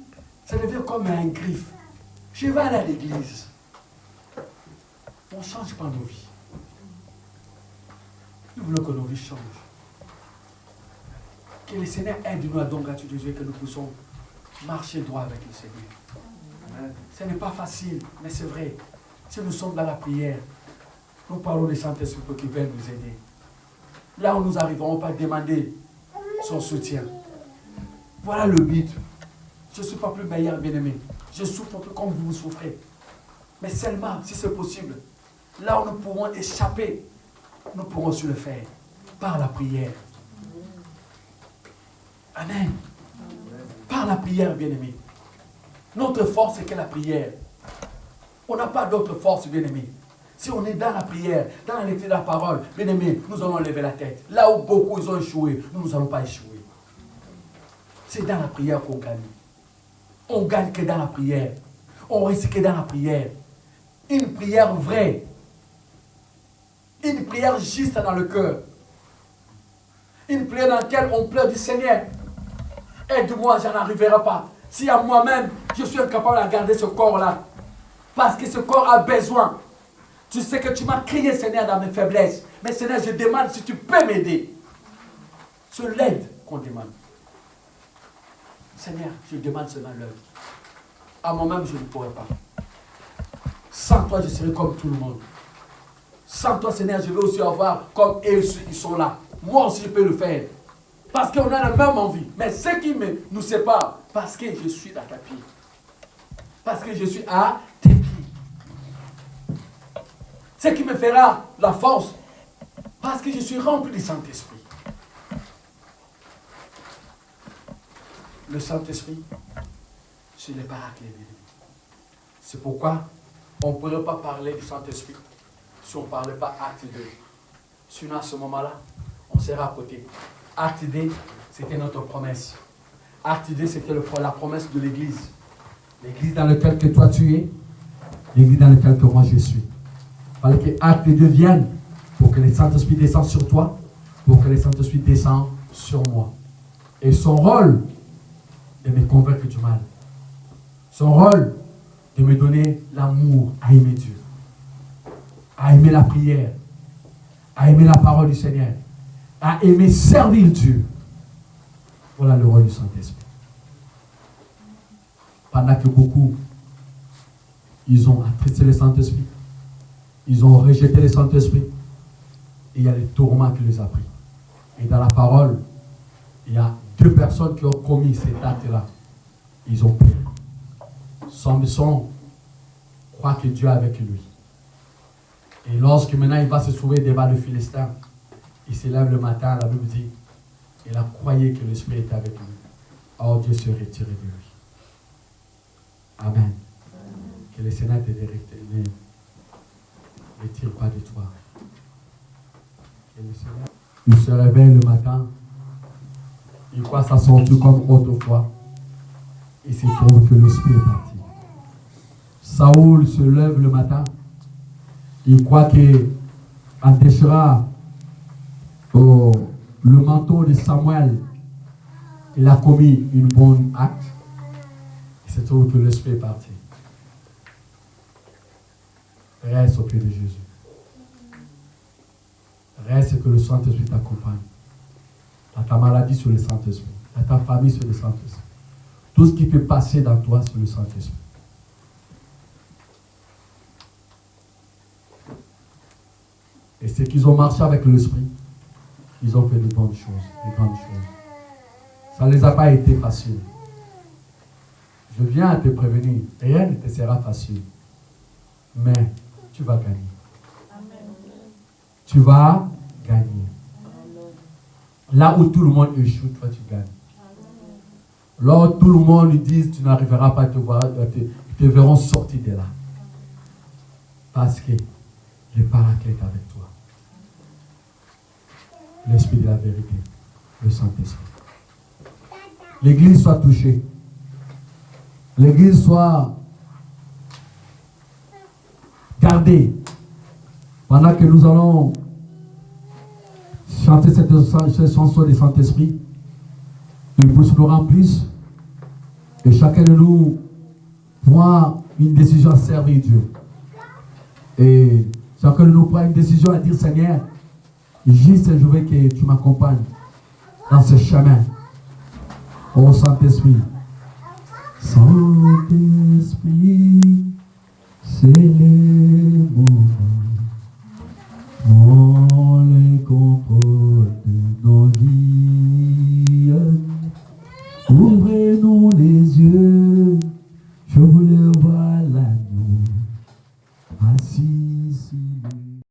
ça devient comme un griffe. Je vais aller à l'église. On ne change pas nos vies. Nous voulons que nos vies changent. Que le Seigneur aide-nous à donc grâce de Dieu que nous puissions marcher droit avec le Seigneur. Ce n'est pas facile, mais c'est vrai. Si nous sommes dans la prière, nous parlons des Saint-Esprit qui veulent nous aider. Là où nous arrivons, on va demander son soutien. Voilà le but. Je ne suis pas plus meilleur, bien-aimé. Je souffre plus comme vous souffrez. Mais seulement, si c'est possible, là où nous pourrons échapper, nous pourrons se le faire par la prière. Amen. Par la prière, bien-aimé. Notre force, c'est que la prière. On n'a pas d'autre force, bien-aimé. Si on est dans la prière, dans la lecture de la parole, bien-aimé, nous allons lever la tête. Là où beaucoup ils ont échoué, nous n'allons pas échouer. C'est dans la prière qu'on gagne. On gagne que dans la prière. On réussit que dans la prière. Une prière vraie. Une prière juste dans le cœur. Une prière dans laquelle on pleure du Seigneur. Aide-moi, je n'arriverai pas. Si à moi-même, je suis incapable de garder ce corps-là. Parce que ce corps a besoin. Tu sais que tu m'as crié, Seigneur, dans mes faiblesses. Mais Seigneur, je demande si tu peux m'aider. C'est l'aide qu'on demande. Seigneur, je demande seulement l'aide. À moi-même, je ne pourrais pas. Sans toi, je serai comme tout le monde. Sans toi, Seigneur, je vais aussi avoir comme eux, ceux qui sont là. Moi aussi, je peux le faire. Parce qu'on a la même envie. Mais ce qui nous sépare, parce que je suis à ta pied. Parce que je suis à tes pieds. Ce qui me fera la force, parce que je suis rempli du Saint-Esprit. Le Saint-Esprit sur les paraclés divins. C'est pourquoi on ne pourrait pas parler du Saint-Esprit si on ne parlait pas acte 2. Sinon, à ce moment-là, on serait à côté. Acte 2, c'était notre promesse. Acte 2, c'était la promesse de l'Église. L'Église dans laquelle que toi tu es, l'Église dans laquelle que moi je suis. Il fallait que Acte 2 vienne pour que le Saint-Esprit descende sur toi, pour que le Saint-Esprit descende sur moi. Et son rôle de me convaincre du mal. Son rôle de me donner l'amour à aimer Dieu, à aimer la prière, à aimer la parole du Seigneur, à aimer servir Dieu. Voilà le rôle du Saint-Esprit. Pendant que beaucoup, ils ont attristé le Saint-Esprit, ils ont rejeté le Saint-Esprit, et il y a les tourments qui les a pris. Et dans la parole, il y a 2 personnes qui ont commis cet acte-là. Ils ont péri. Samson croit que Dieu est avec lui. Et lorsque maintenant il va se trouver devant le Philistin, il se lève le matin, la Bible dit, il a croyé que l'Esprit était avec lui. Or Dieu se retire de lui. Amen. Que le Seigneur te ne retire pas de toi. Que le Seigneur, il se réveille le matin, il croit sa sortie comme autrefois. Il se trouve que l'Esprit est parti. Saoul se lève le matin, il croit qu'en déchirant le manteau de Samuel, il a commis une bonne acte. Il se trouve que l'Esprit est parti. Reste au pied de Jésus. Reste que le Saint-Esprit t'accompagne. Dans ta maladie, sur le Saint-Esprit. Dans ta famille, sur le Saint-Esprit. Tout ce qui peut passer dans toi, sur le Saint-Esprit. Et ceux qui ont marché avec l'Esprit, ils ont fait de bonnes choses, de grandes choses. Ça ne les a pas été facile. Je viens à te prévenir, rien ne te sera facile. Mais tu vas gagner. Amen. Tu vas gagner. Amen. Là où tout le monde échoue, toi tu gagnes. Là où tout le monde lui dit tu n'arriveras pas à te voir, te verront sortir de là. Parce que le paraclet est avec toi. L'Esprit de la vérité, le Saint-Esprit. L'Église soit touchée. L'Église soit gardée. Pendant que nous allons chanter cette chanson du Saint-Esprit, il puisse nous remplir et chacun de nous prend une décision à servir Dieu. Et chacun de nous prend une décision à dire Seigneur, juste je veux que tu m'accompagnes dans ce chemin. Oh Saint-Esprit, Saint-Esprit, c'est le moment.